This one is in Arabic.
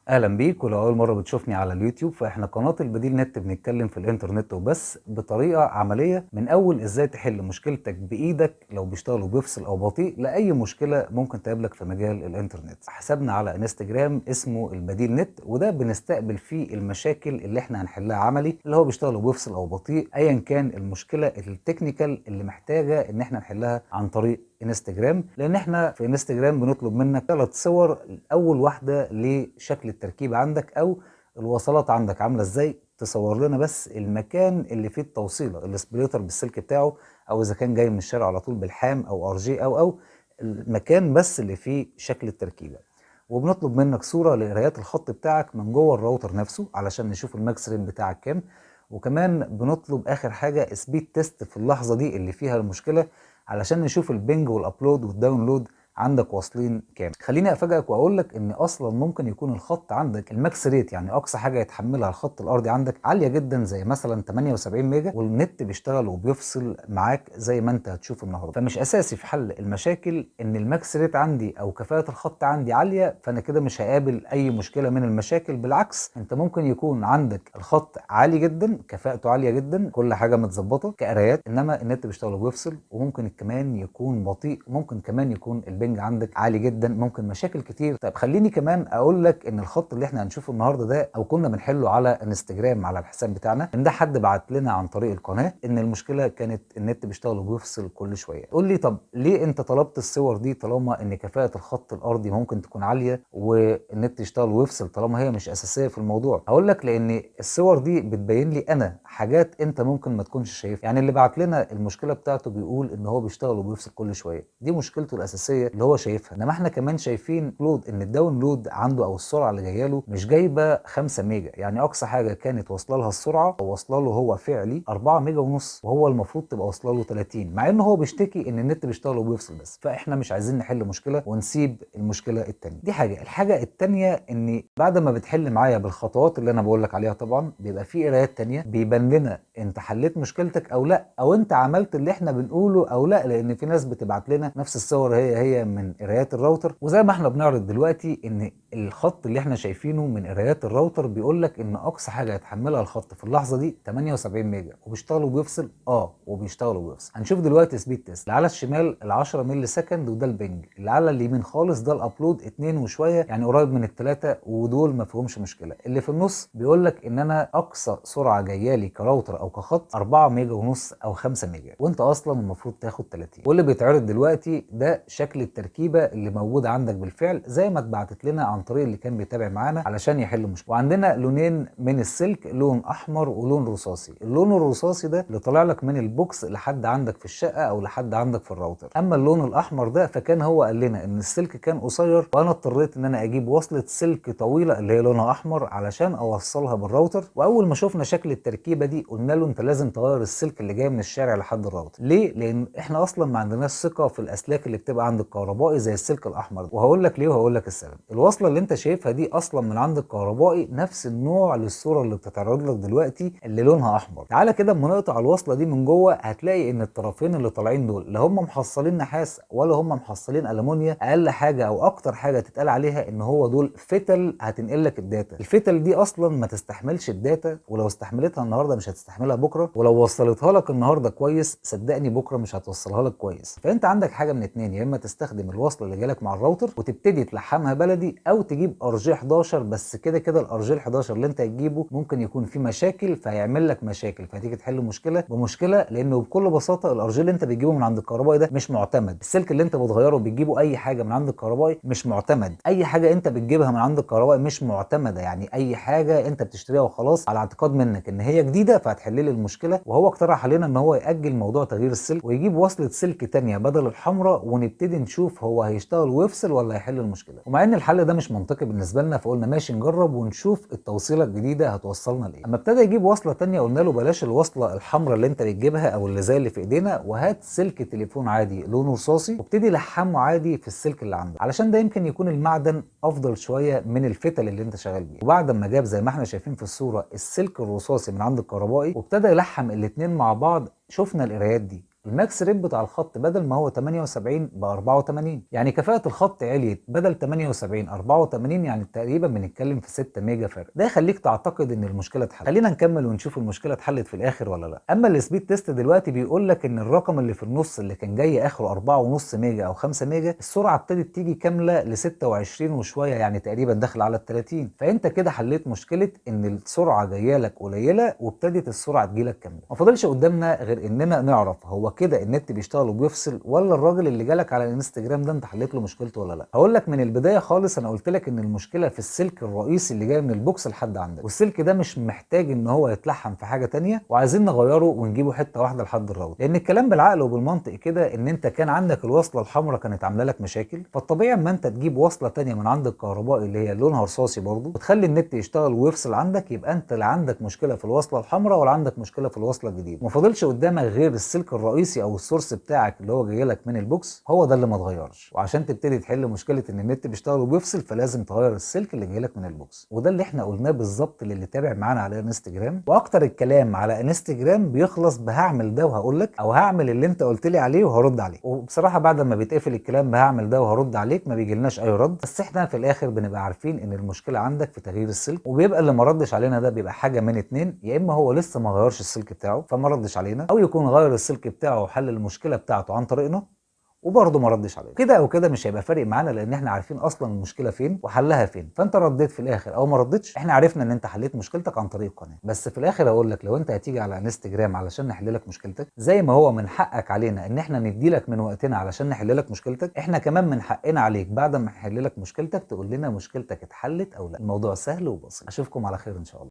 اهلا بيك. ولو اول مره بتشوفني على اليوتيوب، فاحنا قناه البديل نت بنتكلم في الانترنت وبس بطريقه عمليه، من اول ازاي تحل مشكلتك بايدك لو بيشتغل وبيفصل او بطيء، لاي مشكله ممكن تقابلك في مجال الانترنت. حسابنا على انستجرام اسمه البديل نت، وده بنستقبل فيه المشاكل اللي احنا هنحلها عملي، اللي هو بيشتغل وبيفصل او بطيء، ايا كان المشكله التكنيكال اللي محتاجه ان احنا نحلها عن طريق انستجرام. لان احنا في انستجرام بنطلب منك 3 صور. اول واحده لشكل التركيب عندك او الوصلات عندك عامله ازاي، تصور لنا بس المكان اللي فيه التوصيله، السبليتر بالسلك بتاعه، او اذا كان جاي من الشارع على طول بالحام او ار جي او المكان بس اللي فيه شكل التركيبه. وبنطلب منك صوره لقرايات الخط بتاعك من جوه الراوتر نفسه علشان نشوف الماكس رين بتاعك كام. وكمان بنطلب اخر حاجه سبيد تيست في اللحظه دي اللي فيها المشكله، علشان نشوف البنج والابلود والداونلود عندك واصلين كام. خليني افاجئك واقول لك ان اصلا ممكن يكون الخط عندك الماكس ريت، يعني اقصى حاجه يتحملها الخط الارضي عندك، عاليه جدا زي مثلا 78 ميجا، والنت بيشتغل وبيفصل معاك زي ما انت هتشوف النهارده. فمش اساسي في حل المشاكل ان الماكس ريت عندي او كفاءه الخط عندي عاليه، فانا كده مش هقابل اي مشكله من المشاكل. بالعكس، انت ممكن يكون عندك الخط عالي جدا، كفاءته عاليه جدا، كل حاجه متظبطه كقرايات، انما النت بيشتغل وبيفصل. وممكن كمان يكون بطيء، ممكن كمان يكون البنج عندك عالي جدا، ممكن مشاكل كتير. طيب خليني كمان اقول لك ان الخط اللي احنا هنشوفه النهارده ده، او كنا بنحله على انستجرام على الحساب بتاعنا، ان ده حد بعت لنا عن طريق القناه ان المشكله كانت النت بيشتغل وبيفصل كل شويه. قول لي طب ليه انت طلبت الصور دي طالما ان كفاءه الخط الارضي ممكن تكون عاليه والنت يشتغل ويفصل، طالما هي مش اساسيه في الموضوع؟ هقول لك لان الصور دي بتبين لي انا حاجات انت ممكن ما تكونش شايفها. يعني اللي بعت لنا المشكله بتاعته بيقول ان هو بيشتغل وبيفصل كل شويه، دي مشكلته الاساسيه اللي هو شايفها. انما احنا كمان شايفين لود ان الداونلود عنده او السرعه اللي جايه له مش جايبه 5 ميجا، يعني اقصى حاجه كانت واصله لها السرعه او واصله له هو فعلي 4 ميجا ونص، وهو المفروض تبقى واصله له 30، مع ان هو بيشتكي ان النت بيشتغل وبيفصل بس. فاحنا مش عايزين نحل مشكله ونسيب المشكله الثانيه. دي حاجه. الحاجه الثانيه ان بعد ما بتحل معايا بالخطوات اللي انا بقول لك عليها، طبعا بيبقى في قرايات ثانيه بيبان لنا انت حليت مشكلتك او لا، او انت عملت اللي احنا بنقوله او لا. لان في ناس بتبعت لنا نفس الصور هي من قرايات الراوتر، وزي ما احنا بنعرض دلوقتي ان الخط اللي احنا شايفينه من قرايات الراوتر بيقول لك ان اقصى حاجه يتحملها الخط في اللحظه دي 78 ميجا، وبيشتغل وبيفصل. وبيشتغل وبيفصل. هنشوف دلوقتي سبيد تيست. اللي على الشمال ال 10 مللي سكند وده البنج، اللي على اليمين خالص ده الابلود 2 وشويه، يعني قريب من الثلاثه، ودول ما فيهمش مشكله. اللي في النص بيقول لك ان انا اقصى سرعه جايه لي كراوتر او كخط 4 ميجا ونص او 5 ميجا، وانت اصلا المفروض تاخد 30. واللي بيتعرض دلوقتي ده شكل التركيبه اللي موجوده عندك بالفعل زي ما اتبعتت لنا عن طريق اللي كان بيتابع معانا علشان يحل مشكله. وعندنا لونين من السلك، لون احمر ولون رصاصي. اللون الرصاصي ده اللي طالع لك من البوكس لحد عندك في الشقه او لحد عندك في الراوتر. اما اللون الاحمر ده فكان هو قال لنا ان السلك كان قصير، وانا اضطريت ان انا اجيب وصله سلك طويله اللي هي لونها احمر علشان اوصلها بالراوتر. واول ما شفنا شكل التركيبه دي قلنا له انت لازم تغير السلك اللي جاي من الشارع لحد الراوتر. ليه؟ لان احنا اصلا ما عندناش ثقه في الاسلاك اللي بتبقى عند الكهربائي زي السلك الاحمر ده. وهقول لك ليه وهقول لك السبب. الوصله اللي انت شايفها دي اصلا من عند الكهربائي نفس النوع للصوره اللي بتتعرض لك دلوقتي اللي لونها احمر. تعالى كده اما نقطع الوصله دي من جوه هتلاقي ان الطرفين اللي طالعين دول لا هم محصلين نحاس ولا هم محصلين المونيا. اقل حاجه او اكتر حاجه تتقال عليها ان هو دول فتل هتنقل لك الداتا. الفتل دي اصلا ما تستحملش الداتا، ولو استحملتها النهارده مش هتستحملها بكره، ولو وصلتها لك النهارده كويس صدقني بكره مش هتوصلها لك كويس. فانت عندك حاجه من اتنين، يا اما تستخدم الوصله اللي جالك مع الراوتر وتبتدي تلحمها بلدي، او تجيب ار جي 11. بس كده كده الار جي 11 اللي انت هتجيبه ممكن يكون فيه مشاكل فهيعمل لك مشاكل، فهتيجي تحل مشكله بمشكله. لانه بكل بساطه الار جي اللي انت بتجيبه من عند الكهربائي ده مش معتمد. السلك اللي انت بتغيره بتجيبه اي حاجه من عند الكهربائي مش معتمد. اي حاجه انت بتجيبها من عند الكهربائي مش معتمده، يعني اي حاجه انت بتشتريها وخلاص على اعتقاد منك ان هي جديده فهتحل لي المشكله. وهو اقترح علينا ان هو ياجل موضوع تغيير السلك ويجيب وصله سلك تانية بدل الحمراء، ونبتدي نشوف هو هيشتغل ويفصل ولا هيحل المشكله. ومع ان الحل ده مش منطقي بالنسبه لنا فقلنا ماشي نجرب ونشوف التوصيله الجديده هتوصلنا لايه. اما ابتدى يجيب وصله تانية قلنا له بلاش الوصله الحمراء اللي انت بتجيبها او اللي زي اللي في ايدينا، وهات سلك تليفون عادي لونه رصاصي وابتدي لحمه عادي في السلك اللي عندك، علشان ده يمكن يكون المعدن افضل شويه من الفتل اللي انت شغال بيه. وبعد ما جاب زي ما احنا شايفين في الصوره السلك الرصاصي من عند الكهربائي وابتدى يلحم الاثنين مع بعض، شفنا القرايات دي. الماكس ريت بتاع الخط بدل ما هو 78 ب 84، يعني كفاءة الخط عليت بدل 78 84، يعني تقريبا بنتكلم في 6 ميجا فرق. ده يخليك تعتقد ان المشكلة اتحلت. خلينا نكمل ونشوف المشكلة اتحلت في الاخر ولا لا. اما السبيد تيست دلوقتي بيقول لك ان الرقم اللي في النص اللي كان جاي اخره 4.5 ميجا او 5 ميجا، السرعة ابتدت تيجي كاملة ل 26 وشوية، يعني تقريبا داخل على ال 30. فانت كده حليت مشكلة ان السرعة جايه لك قليلة وابتدت السرعة تجيلك كاملة. ما فاضلش قدامنا غير اننا نعرف هو كده النت بيشتغل وبيفصل، ولا الراجل اللي جالك على الانستجرام ده انت حليت له مشكلته ولا لا. هقول لك من البداية خالص، انا قلت لك ان المشكلة في السلك الرئيسي اللي جاي من البوكس لحد عندك، والسلك ده مش محتاج ان هو يتلحم في حاجة تانية، وعايزين نغيره ونجيبه حتة واحدة لحد الراوتر. لان الكلام بالعقل وبالمنطق كده ان انت كان عندك الوصلة الحمراء كانت عاملة لك مشاكل، فالطبيعي اما انت تجيب وصلة تانية من عند الكهربائي اللي هي لونها رصاصي برضه وتخلي النت يشتغل ويفصل عندك، يبقى انت لا عندك مشكلة في الوصلة الحمراء ولا عندك مشكلة في الوصلة الجديدة. ما فاضلش قدامك غير السلك الرئيسي او السورس بتاعك اللي هو جاي لك من البوكس، هو ده اللي ما اتغيرش. وعشان تبتدي تحل مشكلة ان النت بيشتغل وبيفصل فلازم تغير السلك اللي جاي لك من البوكس، وده اللي احنا قلناه بالظبط للي تابع معانا على انستجرام. واكتر الكلام على انستجرام بيخلص بهعمل ده وهقول لك، او هعمل اللي انت قلت لي عليه وهرد عليك. وبصراحة بعد ما بيتقفل الكلام بهعمل ده وهرد عليك ما بيجيلناش اي رد، بس احنا في الاخر بنبقى عارفين ان المشكلة عندك في تغيير السلك، وبيبقى اللي ما ردش علينا ده بيبقى حاجة من اتنين: يا اما هو لسه ما غيرش السلك بتاعه فما ردش علينا، او يكون غير السلك بتاعه وحل المشكلة بتاعته عن طريقنا وبرضه ما ردش علينا. كده او كده مش هيبقى فارق معانا، لان احنا عارفين اصلا المشكله فين وحلها فين. فانت رديت في الاخر او ما ردتش، احنا عرفنا ان انت حليت مشكلتك عن طريق القناه. بس في الاخر اقول لك، لو انت هتيجي على انستجرام علشان نحل لك مشكلتك، زي ما هو من حقك علينا ان احنا ندي لك من وقتنا علشان نحل لك مشكلتك، احنا كمان من حقنا عليك بعد ما نحل لك مشكلتك تقول لنا مشكلتك اتحلت او لا. الموضوع سهل وبسيط. اشوفكم على خير ان شاء الله.